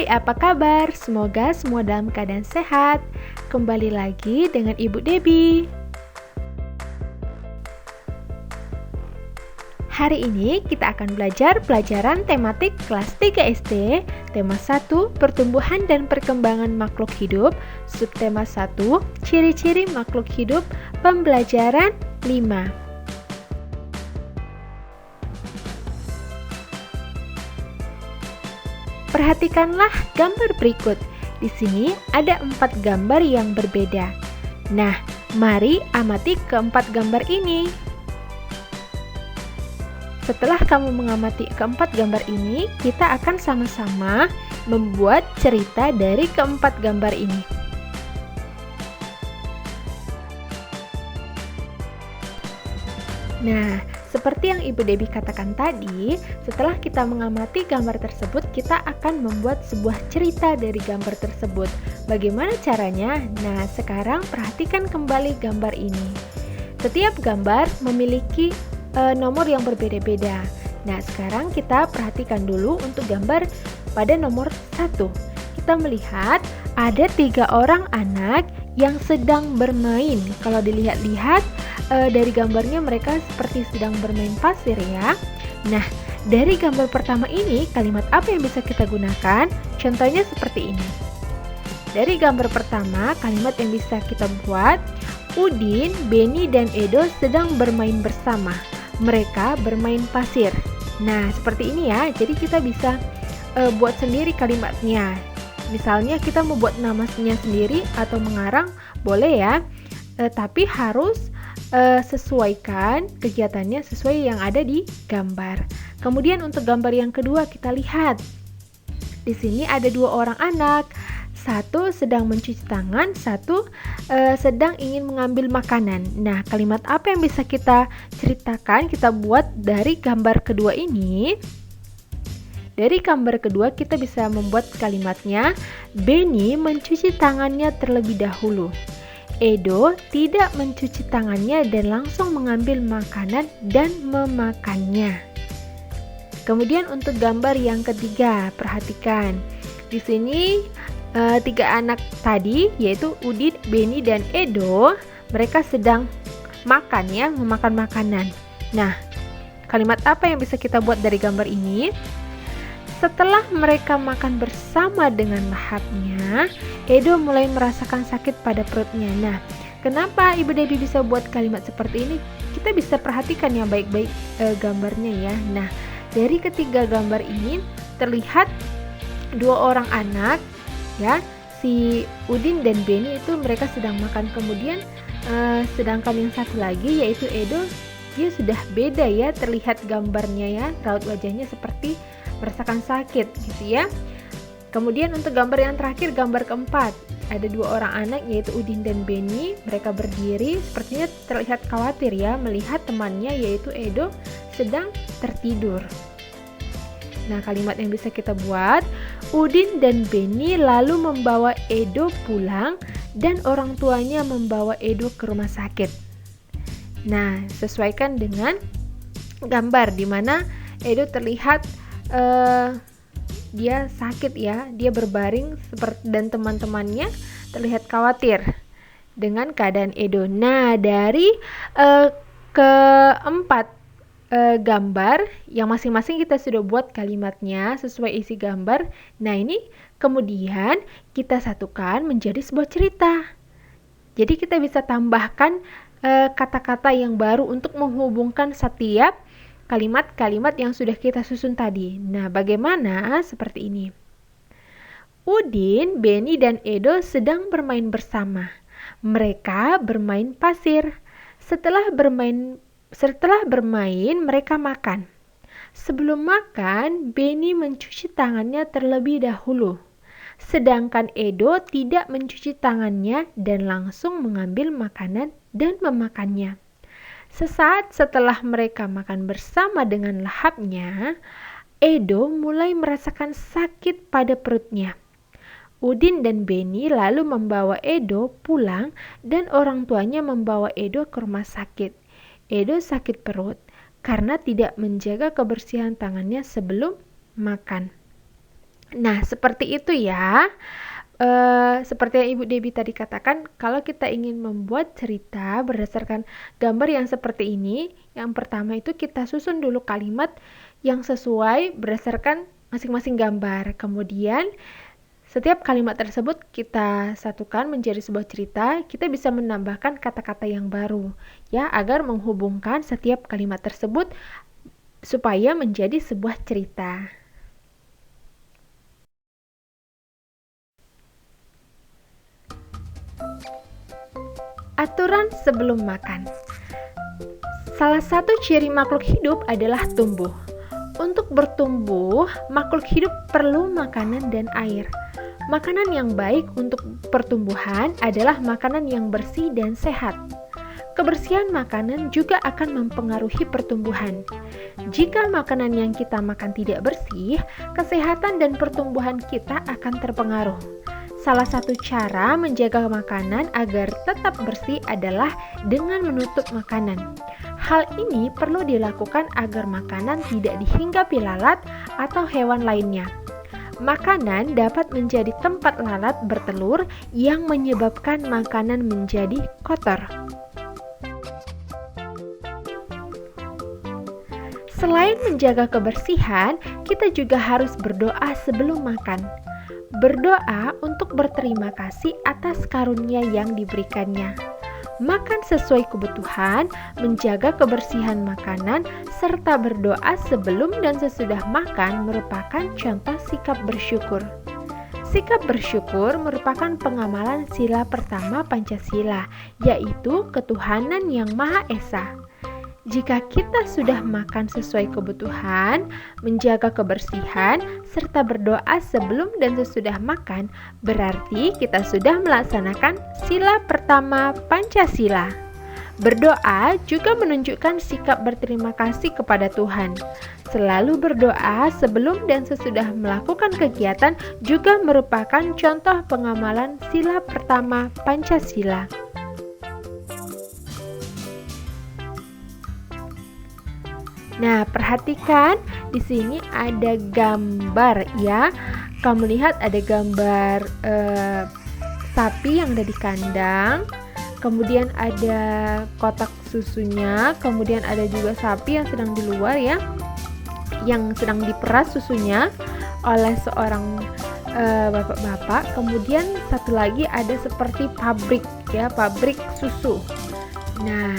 Hai, apa kabar? Semoga semua dalam keadaan sehat. Kembali lagi dengan Ibu Debbie. Hari ini kita akan belajar pelajaran tematik kelas 3 SD, tema 1, pertumbuhan dan perkembangan makhluk hidup, subtema 1, ciri-ciri makhluk hidup, pembelajaran 5. Perhatikanlah gambar berikut. Di sini ada 4 gambar yang berbeda. Nah, mari amati keempat gambar ini. Setelah kamu mengamati keempat gambar ini, kita akan sama-sama membuat cerita dari keempat gambar ini. Nah, seperti yang Ibu Debbie katakan tadi, setelah kita mengamati gambar tersebut, kita akan membuat sebuah cerita dari gambar tersebut. Bagaimana caranya? Nah, sekarang perhatikan kembali gambar ini. Setiap gambar memiliki nomor yang berbeda-beda. Nah, sekarang kita perhatikan dulu untuk gambar pada nomor 1. Kita melihat ada 3 orang anak yang sedang bermain. Kalau dilihat-lihat dari gambarnya mereka seperti sedang bermain pasir ya. Nah, dari gambar pertama ini kalimat apa yang bisa kita gunakan? Contohnya seperti ini. Dari gambar pertama kalimat yang bisa kita buat, Udin, Beni, dan Edo sedang bermain bersama. Mereka bermain pasir. Nah, seperti ini ya. Jadi kita bisa buat sendiri kalimatnya. Misalnya kita mau buat namanya sendiri atau mengarang, boleh ya. Tapi harus sesuaikan kegiatannya sesuai yang ada di gambar. Kemudian untuk gambar yang kedua kita lihat. Di sini ada 2 orang anak. Satu sedang mencuci tangan, satu sedang ingin mengambil makanan. Nah, kalimat apa yang bisa kita ceritakan, kita buat dari gambar kedua ini? Dari gambar kedua kita bisa membuat kalimatnya, Beni mencuci tangannya terlebih dahulu. Edo tidak mencuci tangannya dan langsung mengambil makanan dan memakannya. Kemudian untuk gambar yang ketiga, perhatikan. Di sini 3 anak tadi yaitu Udin, Beni, dan Edo, mereka sedang makan ya, memakan makanan. Nah, kalimat apa yang bisa kita buat dari gambar ini? Setelah mereka makan bersama dengan lahapnya, Edo mulai merasakan sakit pada perutnya. Nah, kenapa Ibu Debbie bisa buat kalimat seperti ini? Kita bisa perhatikan yang baik-baik gambarnya ya. Nah, dari ketiga gambar ini terlihat 2 orang anak ya, si Udin dan Beni itu mereka sedang makan. Kemudian sedangkan yang satu lagi yaitu Edo, dia sudah beda ya, terlihat gambarnya ya, raut wajahnya seperti merasakan sakit gitu ya. Kemudian untuk gambar yang terakhir, gambar keempat, ada 2 orang anak yaitu Udin dan Beni. Mereka berdiri sepertinya terlihat khawatir ya melihat temannya yaitu Edo sedang tertidur. Nah, kalimat yang bisa kita buat, Udin dan Beni lalu membawa Edo pulang dan orang tuanya membawa Edo ke rumah sakit. Nah, sesuaikan dengan gambar di mana Edo terlihat dia sakit ya, dia berbaring dan teman-temannya terlihat khawatir dengan keadaan Edo. Nah, dari keempat gambar yang masing-masing kita sudah buat kalimatnya sesuai isi gambar. Nah, ini kemudian kita satukan menjadi sebuah cerita. Jadi kita bisa tambahkan kata-kata yang baru untuk menghubungkan setiap kalimat-kalimat yang sudah kita susun tadi. Nah, bagaimana? Seperti ini. Udin, Beni, dan Edo sedang bermain bersama. Mereka bermain pasir. Setelah bermain, mereka makan. Sebelum makan, Beni mencuci tangannya terlebih dahulu. Sedangkan Edo tidak mencuci tangannya dan langsung mengambil makanan dan memakannya. Sesaat setelah mereka makan bersama dengan lahapnya, Edo mulai merasakan sakit pada perutnya. Udin dan Beni lalu membawa Edo pulang dan orang tuanya membawa Edo ke rumah sakit. Edo sakit perut karena tidak menjaga kebersihan tangannya sebelum makan. Nah, seperti itu ya. Seperti yang Ibu Debbie tadi katakan, kalau kita ingin membuat cerita berdasarkan gambar yang seperti ini, yang pertama itu kita susun dulu kalimat yang sesuai berdasarkan masing-masing gambar. Kemudian, setiap kalimat tersebut kita satukan menjadi sebuah cerita, kita bisa menambahkan kata-kata yang baru, ya, agar menghubungkan setiap kalimat tersebut supaya menjadi sebuah cerita. Aturan sebelum makan. Salah satu ciri makhluk hidup adalah tumbuh. Untuk bertumbuh, makhluk hidup perlu makanan dan air. Makanan yang baik untuk pertumbuhan adalah makanan yang bersih dan sehat. Kebersihan makanan juga akan mempengaruhi pertumbuhan. Jika makanan yang kita makan tidak bersih, kesehatan dan pertumbuhan kita akan terpengaruh. Salah satu cara menjaga makanan agar tetap bersih adalah dengan menutup makanan. Hal ini perlu dilakukan agar makanan tidak dihinggapi lalat atau hewan lainnya. Makanan dapat menjadi tempat lalat bertelur yang menyebabkan makanan menjadi kotor. Selain menjaga kebersihan, kita juga harus berdoa sebelum makan. Berdoa untuk berterima kasih atas karunia yang diberikannya. Makan sesuai kebutuhan, menjaga kebersihan makanan, serta berdoa sebelum dan sesudah makan merupakan contoh sikap bersyukur. Sikap bersyukur merupakan pengamalan sila pertama Pancasila, yaitu ketuhanan yang Maha Esa. Jika kita sudah makan sesuai kebutuhan, menjaga kebersihan, serta berdoa sebelum dan sesudah makan, berarti kita sudah melaksanakan sila pertama Pancasila. Berdoa juga menunjukkan sikap berterima kasih kepada Tuhan. Selalu berdoa sebelum dan sesudah melakukan kegiatan juga merupakan contoh pengamalan sila pertama Pancasila. Nah, perhatikan di sini ada gambar ya. Kamu lihat ada gambar sapi yang ada di kandang. Kemudian ada kotak susunya. Kemudian ada juga sapi yang sedang di luar ya, yang sedang diperas susunya oleh seorang bapak-bapak. Kemudian satu lagi ada seperti pabrik ya, pabrik susu. Nah,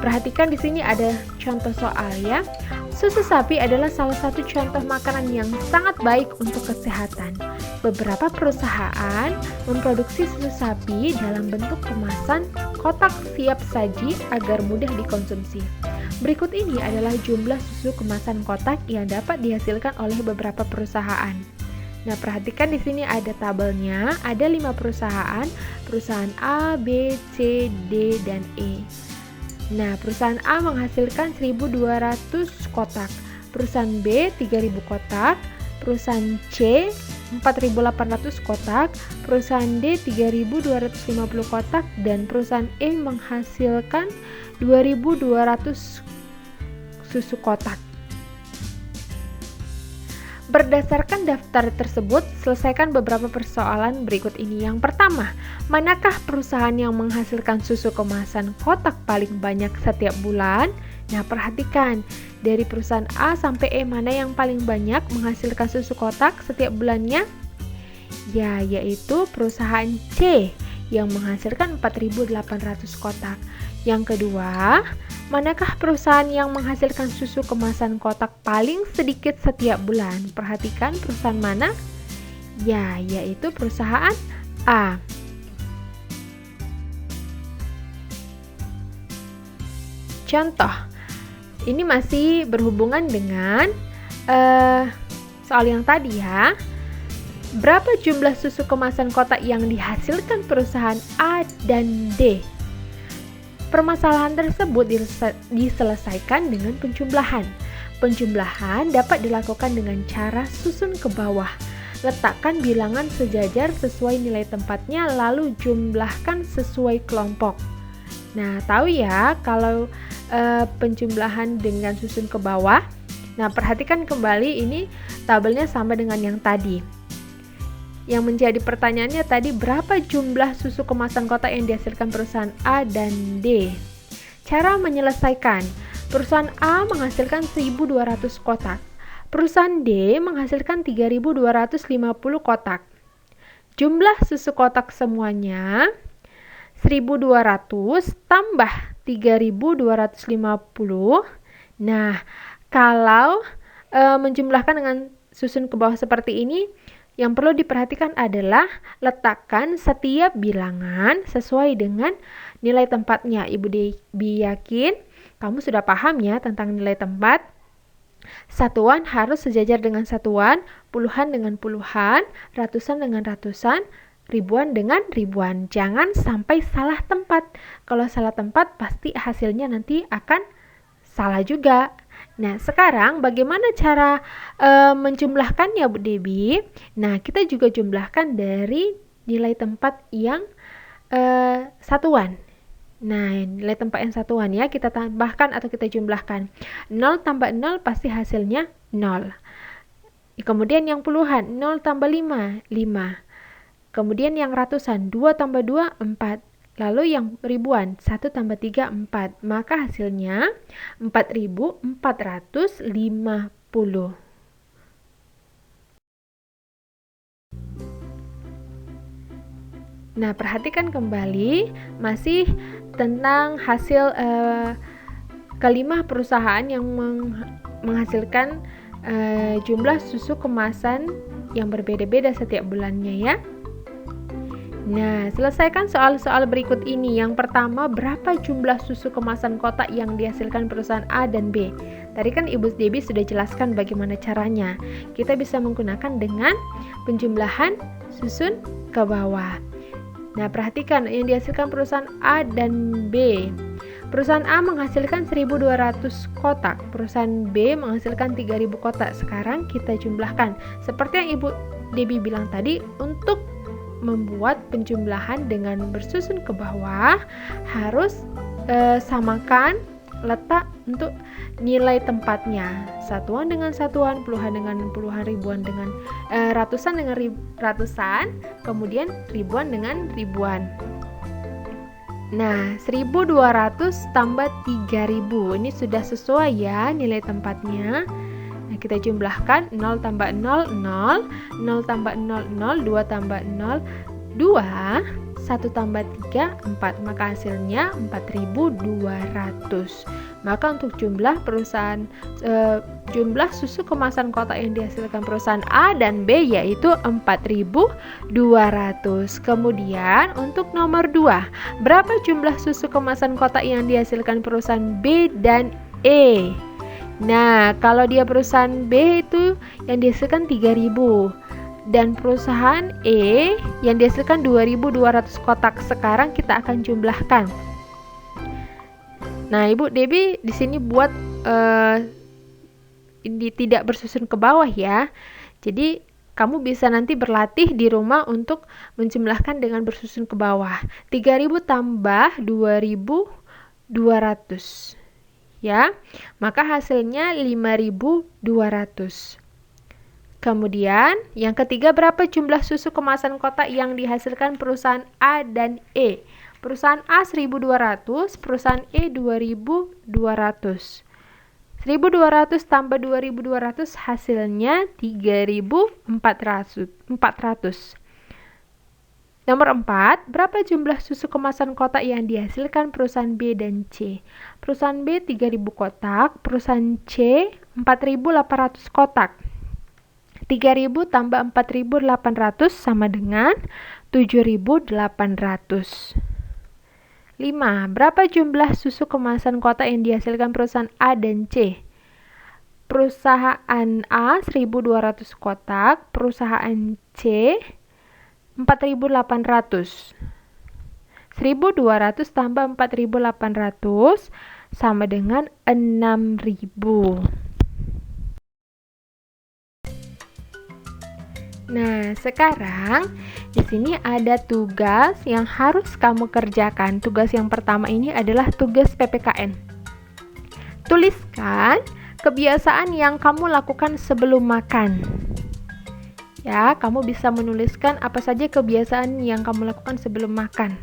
perhatikan di sini ada contoh soal ya. Susu sapi adalah salah satu contoh makanan yang sangat baik untuk kesehatan. Beberapa perusahaan memproduksi susu sapi dalam bentuk kemasan kotak siap saji agar mudah dikonsumsi. Berikut ini adalah jumlah susu kemasan kotak yang dapat dihasilkan oleh beberapa perusahaan. Nah, perhatikan di sini ada tabelnya, ada 5 perusahaan, perusahaan A, B, C, D, dan E. Nah, perusahaan A menghasilkan 1.200 kotak, perusahaan B 3.000 kotak, perusahaan C 4.800 kotak, perusahaan D 3.250 kotak, dan perusahaan E menghasilkan 2.200 susu kotak. Berdasarkan daftar tersebut, selesaikan beberapa persoalan berikut ini. Yang pertama, manakah perusahaan yang menghasilkan susu kemasan kotak paling banyak setiap bulan? Nah, perhatikan, dari perusahaan A sampai E mana yang paling banyak menghasilkan susu kotak setiap bulannya? Ya, yaitu perusahaan C yang menghasilkan 4.800 kotak. Yang kedua, manakah perusahaan yang menghasilkan susu kemasan kotak paling sedikit setiap bulan? Perhatikan perusahaan mana? Ya, yaitu perusahaan A. Contoh, ini masih berhubungan dengan soal yang tadi ya. Berapa jumlah susu kemasan kotak yang dihasilkan perusahaan A dan D? Permasalahan tersebut diselesaikan dengan penjumlahan. Penjumlahan dapat dilakukan dengan cara susun ke bawah. Letakkan bilangan sejajar sesuai nilai tempatnya, lalu jumlahkan sesuai kelompok. Nah, tahu ya kalau penjumlahan dengan susun ke bawah, Nah, perhatikan kembali ini tabelnya sama dengan yang tadi. Yang menjadi pertanyaannya tadi, berapa jumlah susu kemasan kotak yang dihasilkan perusahaan A dan D? Cara menyelesaikan, perusahaan A menghasilkan 1.200 kotak, perusahaan D menghasilkan 3.250 kotak. Jumlah susu kotak semuanya 1.200 tambah 3.250. Nah, kalau menjumlahkan dengan susun ke bawah seperti ini, yang perlu diperhatikan adalah letakkan setiap bilangan sesuai dengan nilai tempatnya. Ibu Debi yakin kamu sudah paham ya tentang nilai tempat. Satuan harus sejajar dengan satuan, puluhan dengan puluhan, ratusan dengan ratusan, ribuan dengan ribuan. Jangan sampai salah tempat. Kalau salah tempat pasti hasilnya nanti akan salah juga. Nah, sekarang bagaimana cara menjumlahkannya, Bu Debi? Nah, kita juga jumlahkan dari nilai tempat yang satuan. Nah, nilai tempat yang satuan ya, kita tambahkan atau kita jumlahkan. 0 tambah 0 pasti hasilnya 0. Kemudian yang puluhan, 0 tambah 5, 5. Kemudian yang ratusan, 2 tambah 2, 4. Lalu yang ribuan, 1 tambah 3, 4. Maka hasilnya 4.450. Nah, perhatikan kembali masih tentang hasil kelima perusahaan yang menghasilkan jumlah susu kemasan yang berbeda-beda setiap bulannya ya. Nah, selesaikan soal-soal berikut ini. Yang pertama, berapa jumlah susu kemasan kotak yang dihasilkan perusahaan A dan B? Tadi kan Ibu Debi sudah jelaskan bagaimana caranya. Kita bisa menggunakan dengan penjumlahan susun ke bawah. Nah, perhatikan yang dihasilkan perusahaan A dan B. Perusahaan A menghasilkan 1.200 kotak, perusahaan B menghasilkan 3.000 kotak. Sekarang kita jumlahkan. Seperti yang Ibu Debi bilang tadi, untuk membuat penjumlahan dengan bersusun ke bawah harus samakan letak untuk nilai tempatnya, satuan dengan satuan, puluhan dengan puluhan, ribuan dengan ratusan dengan ratusan, kemudian ribuan dengan ribuan. Nah, 1.200 tambah 3.000 ini sudah sesuai ya nilai tempatnya. Nah, kita jumlahkan 0 tambah 0, 0, 0 tambah 0, 0, 2 tambah 0, 2, 1 tambah 3, 4. Maka hasilnya 4.200. Maka untuk jumlah jumlah susu kemasan kotak yang dihasilkan perusahaan A dan B yaitu 4.200. Kemudian untuk nomor 2, berapa jumlah susu kemasan kotak yang dihasilkan perusahaan B dan E? Nah, kalau dia perusahaan B itu yang dihasilkan 3.000 dan perusahaan E yang dihasilkan 2.200 kotak. Sekarang kita akan jumlahkan. Nah, Ibu Debi di sini buat tidak bersusun ke bawah ya. Jadi kamu bisa nanti berlatih di rumah untuk menjumlahkan dengan bersusun ke bawah. 3.000 tambah 2.200. Ya, maka hasilnya 5.200. Kemudian yang ketiga, berapa jumlah susu kemasan kotak yang dihasilkan perusahaan A dan E? Perusahaan A 1.200, perusahaan E 2.200. 1.200 tambah 2.200 hasilnya 3.400. Nomor 4, berapa jumlah susu kemasan kotak yang dihasilkan perusahaan B dan C? Perusahaan B 3.000 kotak, perusahaan C 4.800 kotak. 3.000 tambah 4.800 sama dengan 7.800. 5, berapa jumlah susu kemasan kotak yang dihasilkan perusahaan A dan C? Perusahaan A 1.200 kotak, perusahaan C 4.800. 1.200 tambah 4.800 sama dengan 6.000. Nah, sekarang di sini ada tugas yang harus kamu kerjakan. Tugas yang pertama ini adalah tugas PPKN. Tuliskan kebiasaan yang kamu lakukan sebelum makan. Ya, kamu bisa menuliskan apa saja kebiasaan yang kamu lakukan sebelum makan.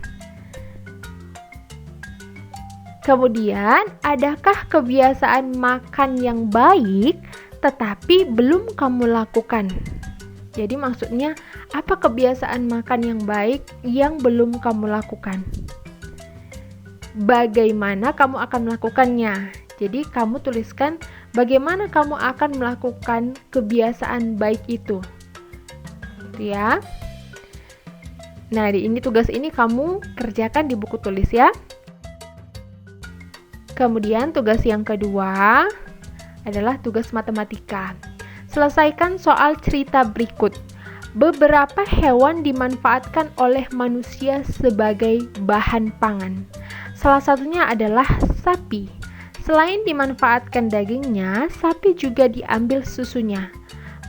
Kemudian, adakah kebiasaan makan yang baik tetapi belum kamu lakukan? Jadi maksudnya, apa kebiasaan makan yang baik yang belum kamu lakukan? Bagaimana kamu akan melakukannya? Jadi kamu tuliskan bagaimana kamu akan melakukan kebiasaan baik itu. Ya. Nah, tugas ini kamu kerjakan di buku tulis ya. Kemudian tugas yang kedua adalah tugas matematika. Selesaikan soal cerita berikut. Beberapa hewan dimanfaatkan oleh manusia sebagai bahan pangan. Salah satunya adalah sapi. Selain dimanfaatkan dagingnya, sapi juga diambil susunya.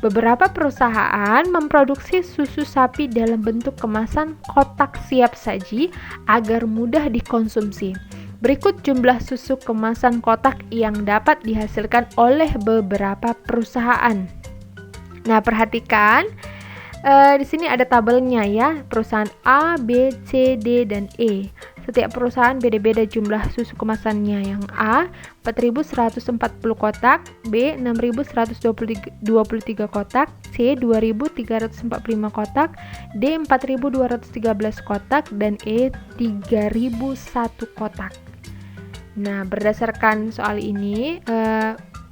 Beberapa perusahaan memproduksi susu sapi dalam bentuk kemasan kotak siap saji agar mudah dikonsumsi. Berikut jumlah susu kemasan kotak yang dapat dihasilkan oleh beberapa perusahaan. Nah, perhatikan di sini ada tabelnya ya, perusahaan A, B, C, D, dan E. Setiap perusahaan beda-beda jumlah susu kemasannya. Yang A 4.140 kotak, B 6.123 kotak, C 2.345 kotak, D 4.213 kotak, dan E 3.001 kotak. Nah, berdasarkan soal ini,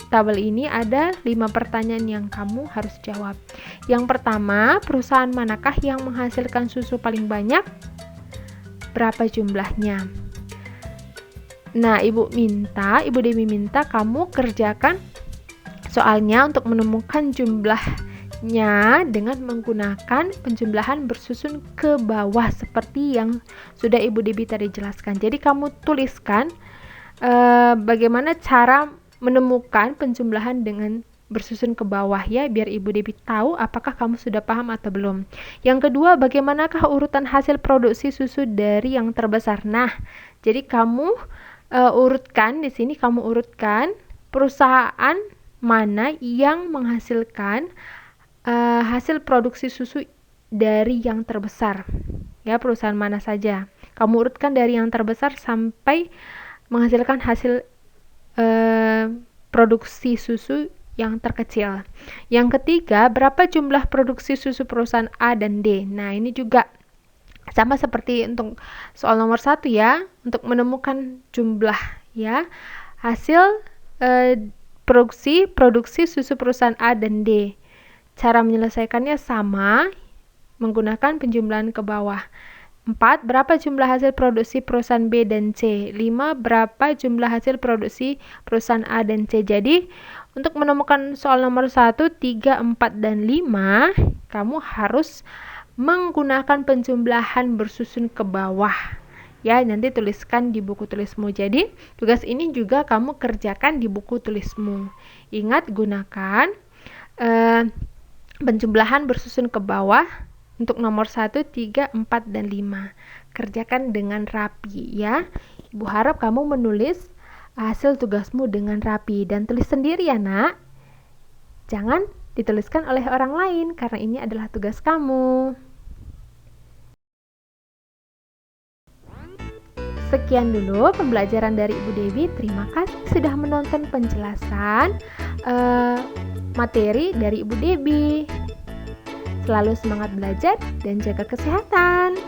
tabel ini ada 5 pertanyaan yang kamu harus jawab. Yang pertama, perusahaan manakah yang menghasilkan susu paling banyak? Berapa jumlahnya? Nah, Ibu Dewi minta kamu kerjakan soalnya untuk menemukan jumlahnya dengan menggunakan penjumlahan bersusun ke bawah seperti yang sudah Ibu Dewi tadi jelaskan. Jadi kamu tuliskan bagaimana cara menemukan penjumlahan dengan bersusun ke bawah ya, biar Ibu Dewi tahu apakah kamu sudah paham atau belum. Yang kedua, bagaimanakah urutan hasil produksi susu dari yang terbesar? Nah, jadi kamu urutkan di sini, kamu urutkan perusahaan mana yang menghasilkan hasil produksi susu dari yang terbesar. Ya, perusahaan mana saja. Kamu urutkan dari yang terbesar sampai menghasilkan hasil produksi susu yang terkecil. Yang ketiga, berapa jumlah produksi susu perusahaan A dan D? Nah, ini juga sama seperti untuk soal nomor 1 ya, untuk menemukan jumlah ya, hasil produksi susu perusahaan A dan D. Cara menyelesaikannya sama, menggunakan penjumlahan ke bawah. 4. Berapa jumlah hasil produksi perusahaan B dan C? 5. Berapa jumlah hasil produksi perusahaan A dan C? Jadi, untuk menemukan soal nomor 1, 3, 4, dan 5, kamu harus menggunakan penjumlahan bersusun ke bawah. Ya, nanti tuliskan di buku tulismu. Jadi, tugas ini juga kamu kerjakan di buku tulismu. Ingat, gunakan penjumlahan bersusun ke bawah untuk nomor 1, 3, 4, dan 5. Kerjakan dengan rapi ya. Ibu harap kamu menulis hasil tugasmu dengan rapi dan tulis sendiri ya nak. Jangan dituliskan oleh orang lain karena ini adalah tugas kamu. Sekian dulu pembelajaran dari Ibu Dewi. Terima kasih sudah menonton penjelasan materi dari Ibu Dewi. Selalu semangat belajar dan jaga kesehatan.